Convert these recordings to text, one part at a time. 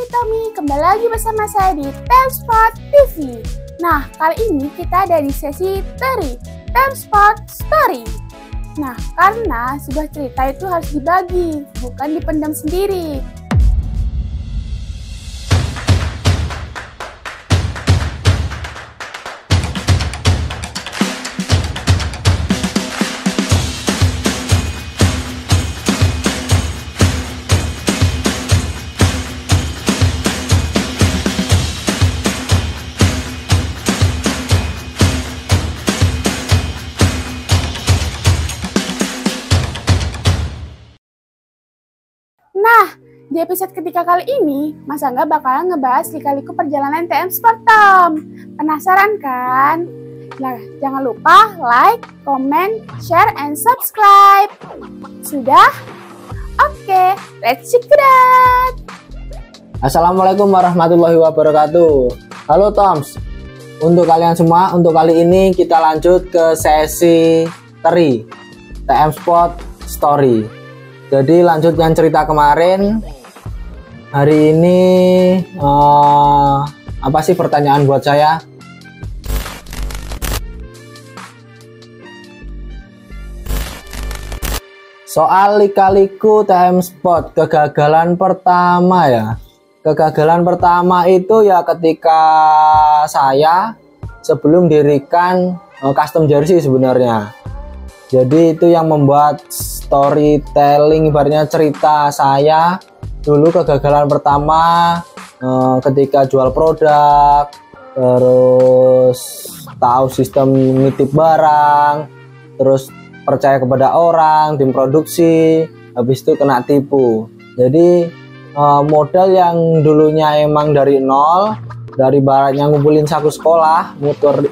Tommy, kembali lagi bersama saya di Timespot TV. Nah, kali ini kita ada di sesi Teri, Timespot Story. Nah, karena sebuah cerita itu harus dibagi, bukan dipendam sendiri. Nah, di episode ketiga kali ini, Mas Angga bakalan ngebahas lika-liku perjalanan Timespot Tom. Penasaran kan? Nah, jangan lupa like, comment, share, and subscribe. Sudah? Oke, let's check it out. Assalamualaikum warahmatullahi wabarakatuh. Halo Toms. Untuk kalian semua, untuk kali ini kita lanjut ke sesi Teri, Timespot Story. Jadi lanjutkan cerita kemarin. Hari ini apa sih pertanyaan buat saya? Soal lika-liku Timespot, kegagalan pertama ya. Kegagalan pertama itu ya ketika saya sebelum dirikan custom jersey sebenarnya. Jadi itu yang membuat storytelling, ibaratnya cerita saya dulu kegagalan pertama ketika jual produk, terus tahu sistem nitip barang, terus percaya kepada orang, tim produksi, habis itu kena tipu. Jadi modal yang dulunya emang dari nol, dari baratnya ngumpulin saku sekolah,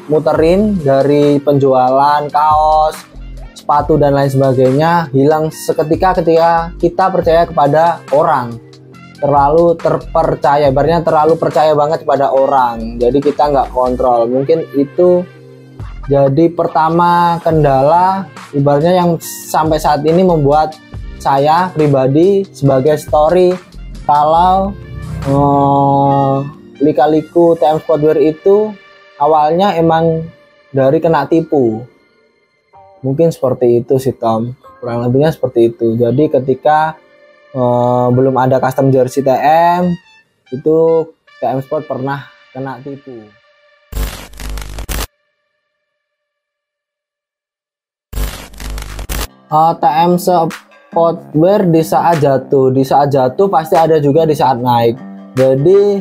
muterin dari penjualan kaos, sepatu dan lain sebagainya, hilang seketika ketika kita percaya kepada orang, terlalu terpercaya, ibaratnya terlalu percaya banget kepada orang, jadi kita nggak kontrol. Mungkin itu jadi pertama kendala, ibaratnya yang sampai saat ini membuat saya pribadi sebagai story kalau lika-liku Timespot Wear itu awalnya emang dari kena tipu. Mungkin seperti itu sih Tom, kurang lebihnya seperti itu. Jadi ketika belum ada custom jersey TM, itu Timespot pernah kena tipu. Timespot Wear di saat jatuh pasti ada juga di saat naik. Jadi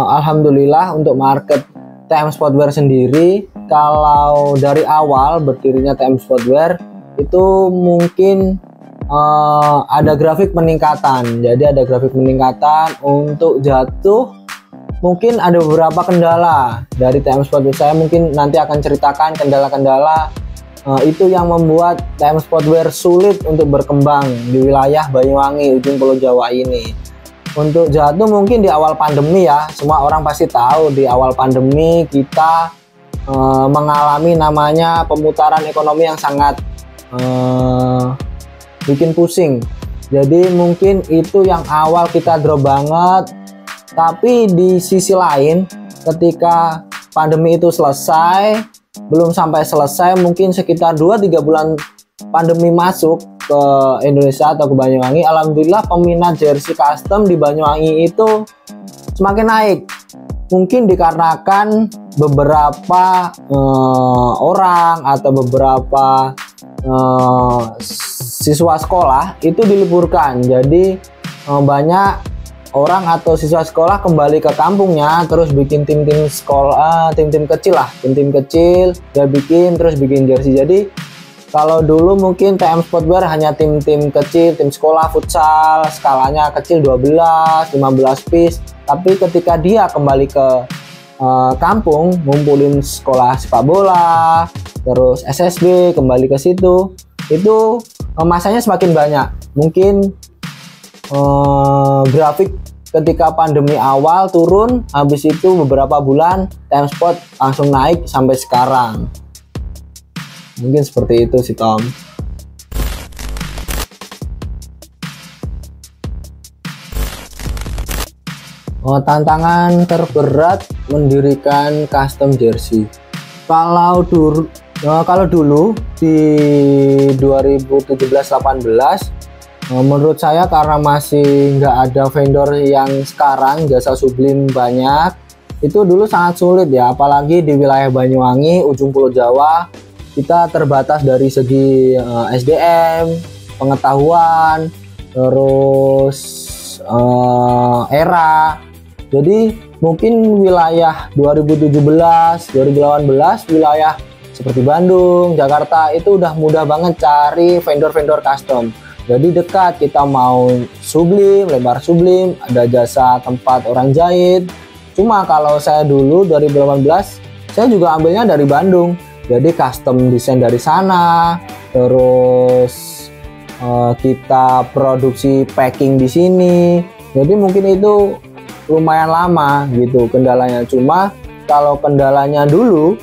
alhamdulillah untuk market Timespot Wear sendiri, kalau dari awal berdirinya Timespot Wear itu mungkin ada grafik peningkatan. Jadi ada grafik peningkatan. Untuk jatuh mungkin ada beberapa kendala dari Timespot Wear. Saya mungkin nanti akan ceritakan kendala-kendala itu yang membuat Timespot Wear sulit untuk berkembang di wilayah Banyuwangi, ujung Pulau Jawa ini. Untuk jatuh mungkin di awal pandemi ya, semua orang pasti tahu di awal pandemi kita mengalami namanya pemutaran ekonomi yang sangat bikin pusing. Jadi mungkin itu yang awal kita drop banget. Tapi di sisi lain ketika pandemi itu selesai, belum sampai selesai, mungkin sekitar 2-3 bulan pandemi masuk ke Indonesia atau ke Banyuwangi, alhamdulillah peminat jersey custom di Banyuwangi itu semakin naik. Mungkin dikarenakan beberapa orang atau beberapa siswa sekolah itu diliburkan. Jadi banyak orang atau siswa sekolah kembali ke kampungnya, terus bikin tim-tim sekolah, tim-tim kecil lah, tim-tim kecil dia bikin, terus bikin jersey. Jadi kalau dulu mungkin Timespot Wear hanya tim-tim kecil, tim sekolah futsal, skalanya kecil 12-15 piece. Tapi ketika dia kembali ke kampung, ngumpulin sekolah sepak bola, terus SSB, kembali ke situ, itu masanya semakin banyak. Mungkin grafik ketika pandemi awal turun, habis itu beberapa bulan Timespot langsung naik sampai sekarang. Mungkin seperti itu sih Tom. Tantangan terberat mendirikan custom jersey. Kalau dulu di 2017-18, menurut saya karena masih nggak ada vendor yang sekarang jasa Sublime banyak, itu dulu sangat sulit ya, apalagi di wilayah Banyuwangi, ujung Pulau Jawa, kita terbatas dari segi SDM, pengetahuan, terus era. Jadi mungkin wilayah 2017, 2018, wilayah seperti Bandung, Jakarta itu udah mudah banget cari vendor-vendor custom. Jadi dekat, kita mau Sublime, lebar Sublime, ada jasa tempat orang jahit. Cuma kalau saya dulu 2018, saya juga ambilnya dari Bandung. Jadi custom desain dari sana, terus kita produksi packing di sini. Jadi mungkin itu lumayan lama gitu kendalanya. Cuma kalau kendalanya dulu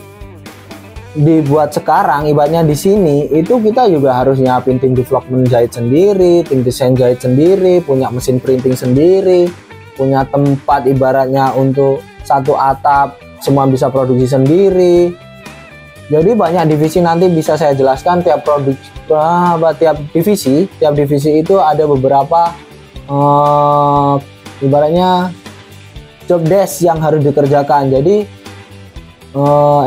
dibuat sekarang, ibaratnya di sini itu kita juga harus nyiapin tim development jahit sendiri, tim desain jahit sendiri, punya mesin printing sendiri, punya tempat ibaratnya untuk satu atap semua bisa produksi sendiri. Jadi banyak divisi, nanti bisa saya jelaskan tiap divisi itu ada beberapa ibaratnya job desk yang harus dikerjakan. Jadi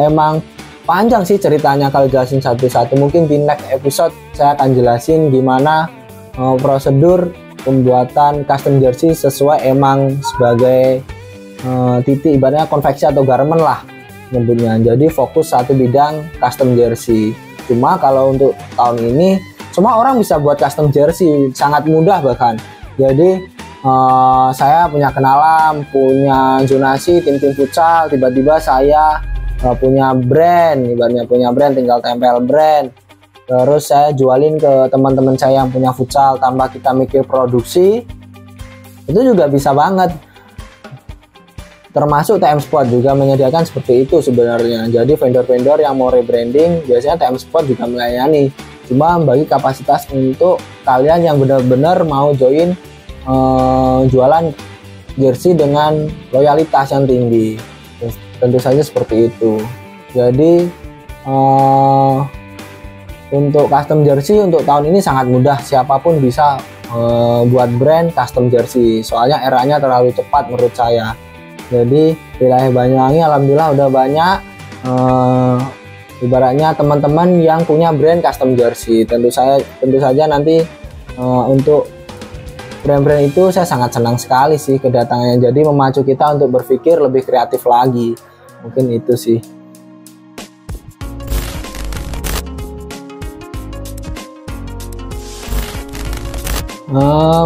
emang panjang sih ceritanya kalau jelasin satu-satu. Mungkin di next episode saya akan jelasin gimana prosedur pembuatan custom jersey sesuai emang sebagai titik ibaratnya konveksi atau garment lah nyebutnya. Jadi fokus satu bidang custom jersey. Cuma kalau untuk tahun ini semua orang bisa buat custom jersey, sangat mudah bahkan. Jadi saya punya kenalan, punya zonasi tim-tim futsal, tiba-tiba saya punya brand, ibaratnya punya brand, tinggal tempel brand. Terus saya jualin ke teman-teman saya yang punya futsal tanpa kita mikir produksi. Itu juga bisa banget. Termasuk TM Sport juga menyediakan seperti itu sebenarnya. Jadi vendor-vendor yang mau rebranding biasanya TM Sport juga melayani. Cuma bagi kapasitas untuk kalian yang benar-benar mau join jualan jersey dengan loyalitas yang tinggi, tentu saja seperti itu. Jadi untuk custom jersey untuk tahun ini sangat mudah, siapapun bisa buat brand custom jersey, soalnya eranya terlalu cepat menurut saya. Jadi wilayah Banyuwangi alhamdulillah udah banyak ibaratnya teman-teman yang punya brand custom jersey. Tentu saja nanti untuk brand-brand itu saya sangat senang sekali sih kedatangannya. Jadi memacu kita untuk berpikir lebih kreatif lagi. Mungkin itu sih.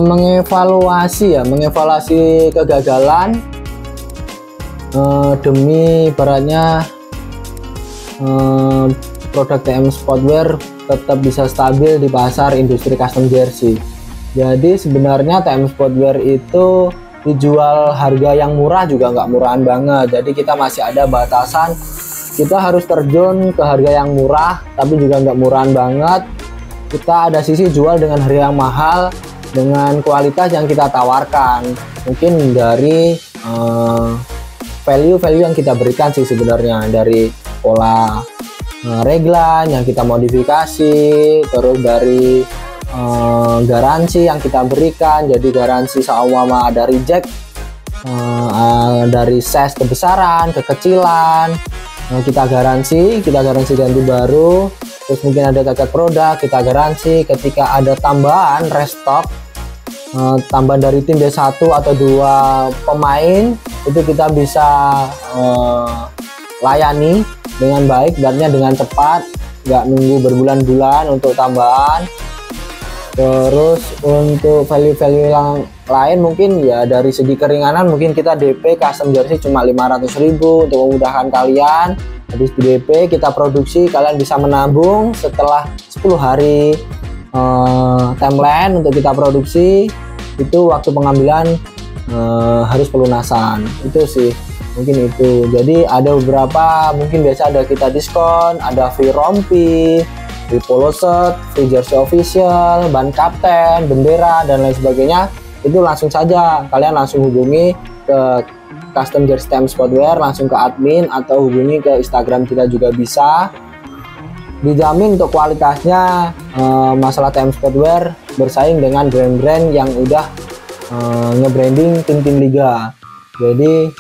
Mengevaluasi kegagalan demi ibaratnya produk TM Sportwear tetap bisa stabil di pasar industri custom jersey. Jadi sebenarnya TM Sportwear itu dijual harga yang murah juga nggak murahan banget. Jadi kita masih ada batasan, kita harus terjun ke harga yang murah tapi juga nggak murahan banget. Kita ada sisi jual dengan harga yang mahal dengan kualitas yang kita tawarkan. Mungkin dari value yang kita berikan sih sebenarnya, dari pola reglan yang kita modifikasi, terus dari garansi yang kita berikan. Jadi garansi seumpama ada reject dari size kebesaran, kekecilan, kita garansi ganti baru. Terus mungkin ada cacat produk, kita garansi. Ketika ada tambahan restock, tambahan dari tim D1 atau 2 pemain, itu kita bisa layani dengan baik, artinya dengan cepat, nggak nunggu berbulan-bulan untuk tambahan. Terus untuk value yang lain mungkin ya dari segi keringanan, mungkin kita DP custom jersey cuma 500.000 untuk memudahkan kalian. Habis di DP kita produksi, kalian bisa menabung setelah 10 hari timeline untuk kita produksi. Itu waktu pengambilan harus pelunasan. Itu sih mungkin itu. Jadi ada beberapa, mungkin biasa ada kita diskon, ada free rompi, free polo shirt, free jersey official, ban kapten, bendera dan lain sebagainya. itu langsung saja kalian langsung hubungi ke Custom Jersey TM Sportwear, langsung ke admin atau hubungi ke Instagram kita juga bisa. Dijamin untuk kualitasnya, masalah TM Sportwear bersaing dengan brand-brand yang udah nge-branding tim-tim liga. Jadi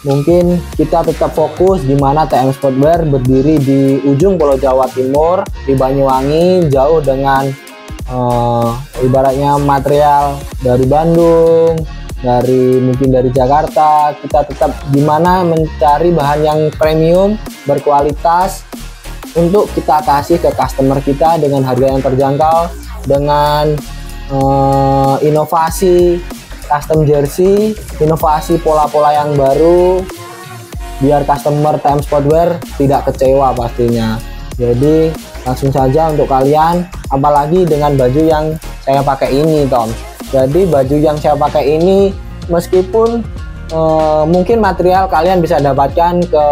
mungkin kita tetap fokus di mana TM Sportwear berdiri di ujung Pulau Jawa Timur, di Banyuwangi, jauh dengan ibaratnya material dari Bandung, mungkin dari Jakarta. Kita tetap di mana mencari bahan yang premium, berkualitas untuk kita kasih ke customer kita dengan harga yang terjangkau, dengan inovasi custom jersey, inovasi pola-pola yang baru, biar customer TM Sportwear tidak kecewa pastinya. Jadi langsung saja untuk kalian, apalagi dengan baju yang saya pakai ini, Tom. Jadi baju yang saya pakai ini meskipun mungkin material kalian bisa dapatkan ke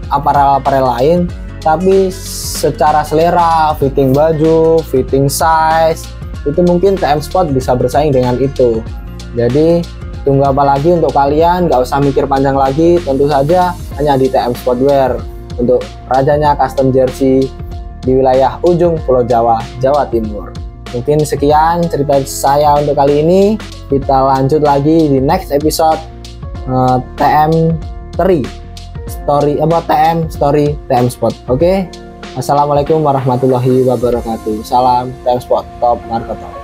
aparel-aparel lain, tapi secara selera, fitting baju, fitting size, itu mungkin TM Sport bisa bersaing dengan itu. Jadi tunggu apa lagi untuk kalian, gak usah mikir panjang lagi, tentu saja hanya di TM Sportwear untuk rajanya custom jersey di wilayah ujung Pulau Jawa, Jawa Timur. Mungkin sekian cerita saya untuk kali ini. Kita lanjut lagi di next episode TM3 Story about TM Story TM Sport. Oke. Assalamualaikum warahmatullahi wabarakatuh. Salam TM Sport, top marketing.